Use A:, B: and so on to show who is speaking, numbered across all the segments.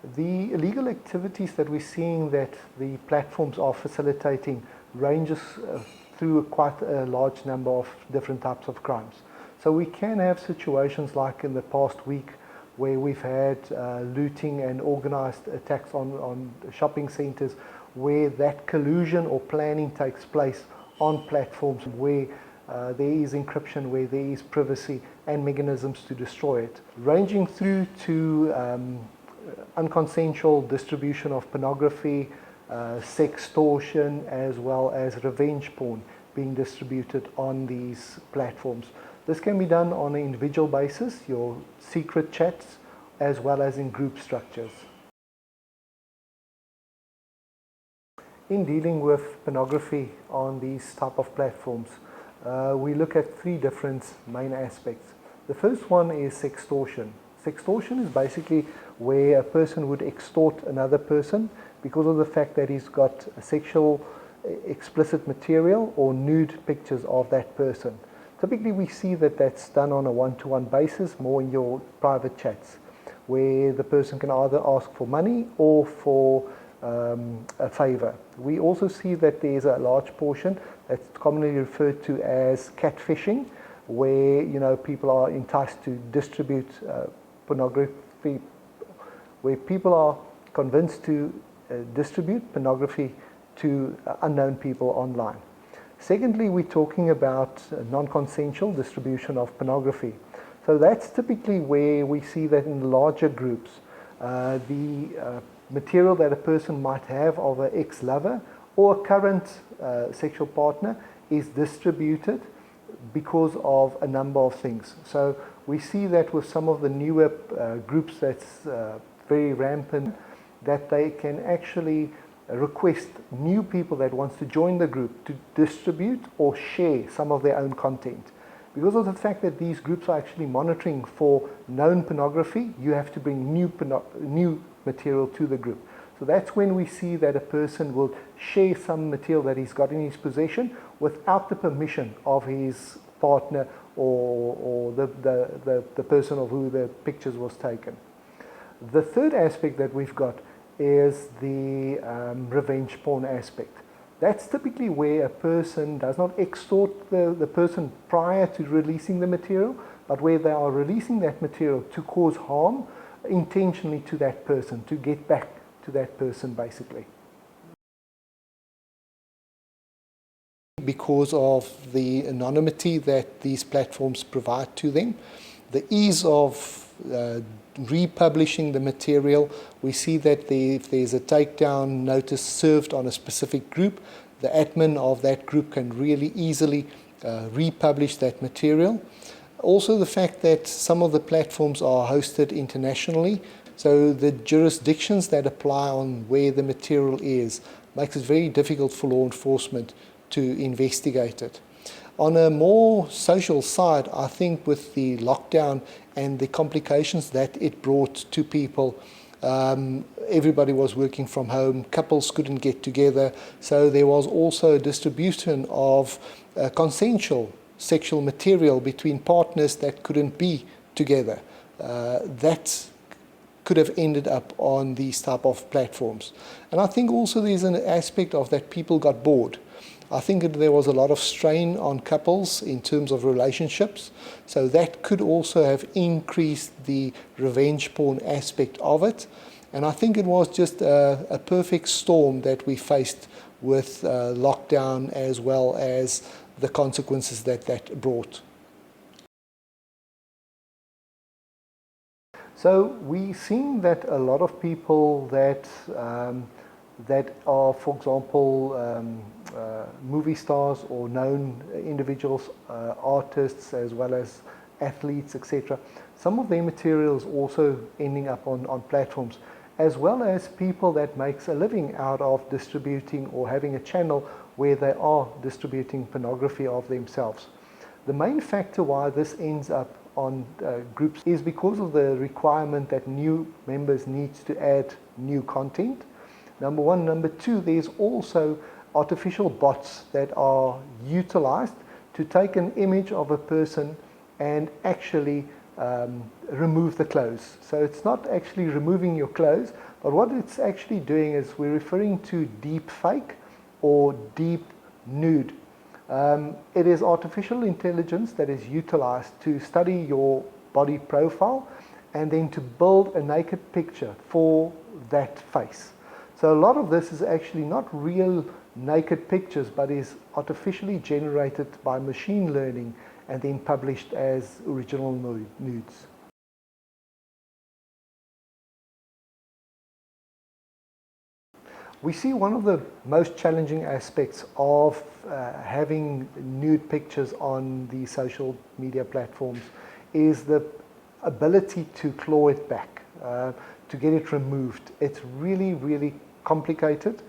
A: The illegal activities that we're seeing that the platforms are facilitating ranges through quite a large number of different types of crimes. So we can have situations like in the past week where we've had looting and organized attacks on shopping centers where that collusion or planning takes place on platforms where there is encryption, where there is privacy and mechanisms to destroy it, ranging through to unconsensual distribution of pornography, sextortion, as well as revenge porn being distributed on these platforms. This can be done on an individual basis, your secret chats, as well as in group structures. In dealing with pornography on these type of platforms, we look at three different main aspects. The first one is sextortion. Sextortion is basically where a person would extort another person because of the fact that he's got sexual explicit material or nude pictures of that person. Typically we see that that's done on a one-to-one basis, more in your private chats, where the person can either ask for money or for a favor. We also see that there's a large portion that's commonly referred to as catfishing, where people are enticed to distribute pornography, where people are convinced to distribute pornography to unknown people online. Secondly, we're talking about non-consensual distribution of pornography. So that's typically where we see that in larger groups, the material that a person might have of an ex-lover or a current sexual partner is distributed because of a number of things. So we see that with some of the newer groups that's very rampant, that they can actually request new people that wants to join the group to distribute or share some of their own content. Because of the fact that these groups are actually monitoring for known pornography, you have to bring new material to the group. So that's when we see that a person will share some material that he's got in his possession without the permission of his partner or the person of who the pictures was taken. The third aspect that we've got is the revenge porn aspect. That's typically where a person does not extort the person prior to releasing the material, but where they are releasing that material to cause harm intentionally to that person, to get back to that person basically. Because of the anonymity that these platforms provide to them, the ease of republishing the material, we see that if there's a takedown notice served on a specific group, the admin of that group can really easily republish that material. Also the fact that some of the platforms are hosted internationally, so the jurisdictions that apply on where the material is makes it very difficult for law enforcement to investigate it. On a more social side, I think with the lockdown and the complications that it brought to people, everybody was working from home, couples couldn't get together, so there was also a distribution of consensual sexual material between partners that couldn't be together. That could have ended up on these type of platforms. And I think also there's an aspect of that people got bored. I think that there was a lot of strain on couples in terms of relationships, so that could also have increased the revenge porn aspect of it. And I think it was just a perfect storm that we faced with lockdown as well as the consequences that that brought. So we're seeing that a lot of people that are, for example, movie stars or known individuals, artists as well as athletes, etc. Some of their materials also ending up on platforms, as well as people that makes a living out of distributing or having a channel where they are distributing pornography of themselves. The main factor why this ends up on groups is because of the requirement that new members need to add new content. Number one. Number two, there's also artificial bots that are utilized to take an image of a person and actually remove the clothes. So it's not actually removing your clothes, But what it's actually doing is we're referring to deep fake or deep nude. It is artificial intelligence that is utilized to study your body profile and then to build a naked picture for that face. So a lot of this is actually not real naked pictures, but is artificially generated by machine learning and then published as original nudes. We see one of the most challenging aspects of having nude pictures on the social media platforms is the ability to claw it back, to get it removed. It's really, really complicated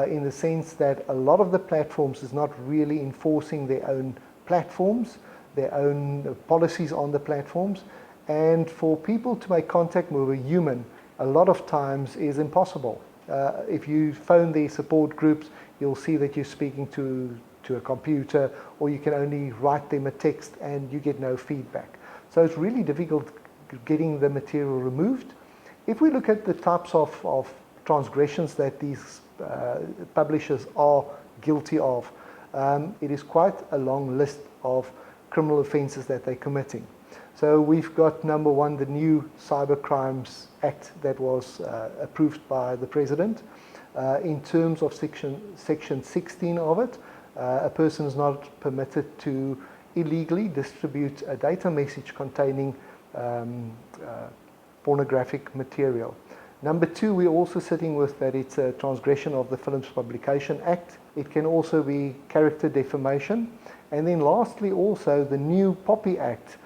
A: in the sense that a lot of the platforms is not really enforcing their own platforms, their own policies on the platforms, and for people to make contact with a human a lot of times is impossible. If you phone the support groups, you'll see that you're speaking to a computer, or you can only write them a text and you get no feedback. So it's really difficult getting the material removed. If we look at the types of transgressions that these publishers are guilty of, it is quite a long list of criminal offences that they're committing. So we've got number one, the new Cybercrimes Act that was approved by the President. In terms of section 16 of it, a person is not permitted to illegally distribute a data message containing pornographic material. Number two, we're also sitting with that it's a transgression of the Films Publication Act. It can also be character defamation. And then lastly, also the new 𝗶𝗶𝗶𝗴𝗶 Act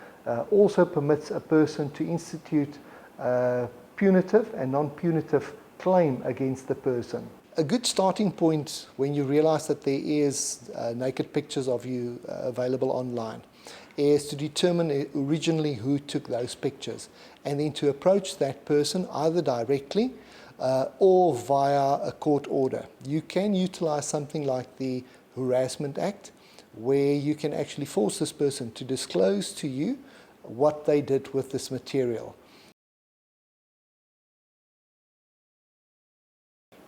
A: also permits a person to institute a punitive and non-punitive claim against the person. A good starting point when you realize that there is naked pictures of you available online is to determine originally who took those pictures, and then to approach that person either directly or via a court order. You can utilize something like the Harassment Act, where you can actually force this person to disclose to you what they did with this material.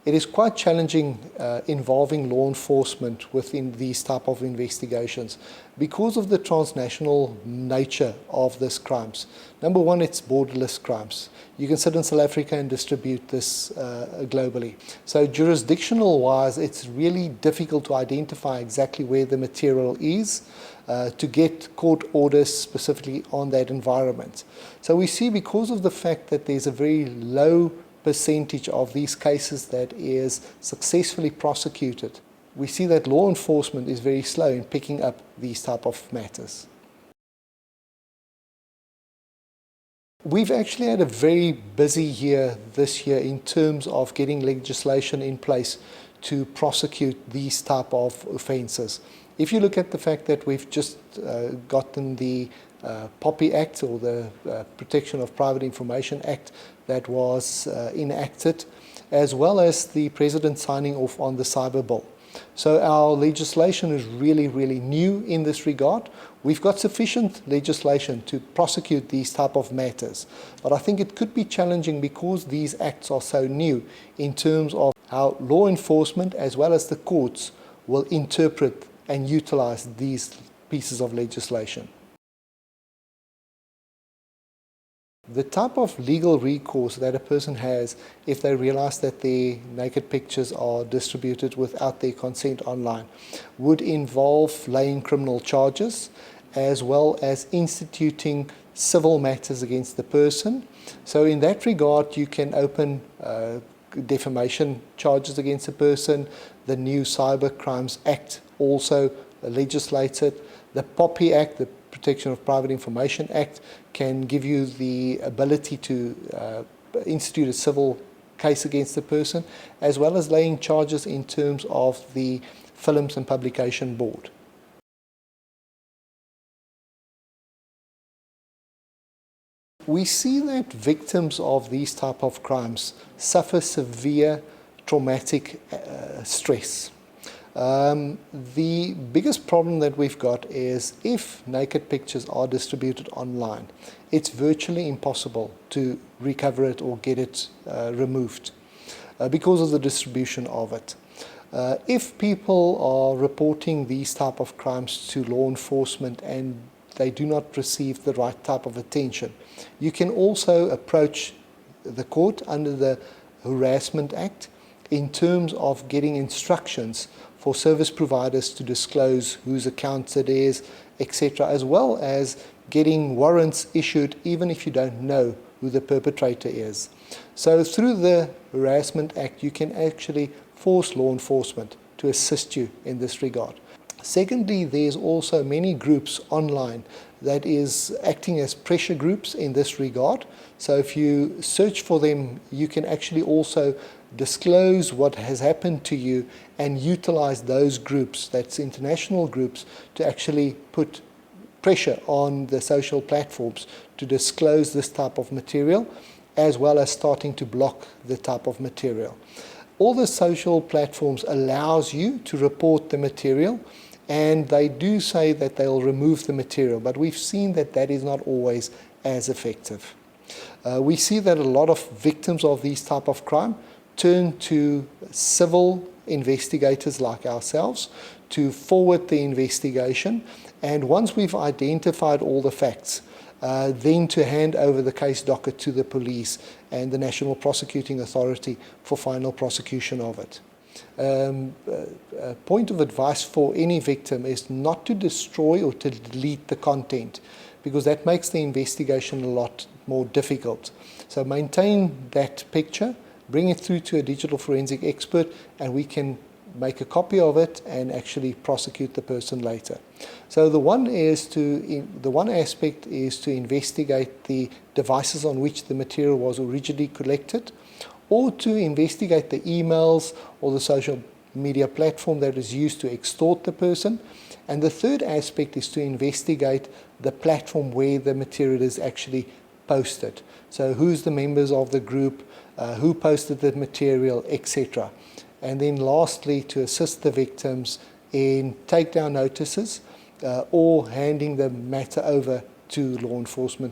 A: It is quite challenging involving law enforcement within these type of investigations because of the transnational nature of these crimes. Number one, it's borderless crimes. You can sit in South Africa and distribute this globally. So jurisdictional wise, it's really difficult to identify exactly where the material is to get court orders specifically on that environment. So we see, because of the fact that there's a very low percentage of these cases that is successfully prosecuted, we see that law enforcement is very slow in picking up these type of matters. We've actually had a very busy year this year in terms of getting legislation in place to prosecute these type of offences. If you look at the fact that we've just gotten the 𝗶𝗶𝗶𝗴𝗶 Act, or the Protection of Private Information Act, that was enacted, as well as the President signing off on the Cyber Bill. So our legislation is really, really new in this regard. We've got sufficient legislation to prosecute these type of matters, but I think it could be challenging because these acts are so new in terms of how law enforcement as well as the courts will interpret and utilize these pieces of legislation. The type of legal recourse that a person has if they realize that their naked pictures are distributed without their consent online would involve laying criminal charges, as well as instituting civil matters against the person. So in that regard, you can open defamation charges against a person. The new Cybercrimes Act also legislated. The 𝗶𝗶𝗶𝗴𝗶 Act, the Protection of Private Information Act, can give you the ability to institute a civil case against the person, as well as laying charges in terms of the Films and Publication Board. We see that victims of these type of crimes suffer severe traumatic stress. The biggest problem that we've got is if naked pictures are distributed online, it's virtually impossible to recover it or get it removed because of the distribution of it. If people are reporting these type of crimes to law enforcement and they do not receive the right type of attention, you can also approach the court under the Harassment Act in terms of getting instructions for service providers to disclose whose accounts it is, etc., as well as getting warrants issued even if you don't know who the perpetrator is. So through the Harassment Act, you can actually force law enforcement to assist you in this regard. Secondly, there's also many groups online that is acting as pressure groups in this regard. So if you search for them, you can actually also disclose what has happened to you and utilize those groups, that's international groups, to actually put pressure on the social platforms to disclose this type of material, as well as starting to block the type of material. All the social platforms allows you to report the material, and they do say that they'll remove the material, but we've seen that that is not always as effective. We see that a lot of victims of these type of crime turn to civil investigators like ourselves to forward the investigation, and once we've identified all the facts, then to hand over the case docket to the police and the National Prosecuting Authority for final prosecution of it. A point of advice for any victim is not to destroy or to delete the content, because that makes the investigation a lot more difficult. So maintain that picture, bring it through to a digital forensic expert, and we can make a copy of it and actually prosecute the person later. So the one aspect is to investigate the devices on which the material was originally collected, or to investigate the emails or the social media platform that is used to extort the person. And the third aspect is to investigate the platform where the material is actually posted. So who's the members of the group, who posted the material, etc. And then lastly, to assist the victims in takedown notices or handing the matter over to law enforcement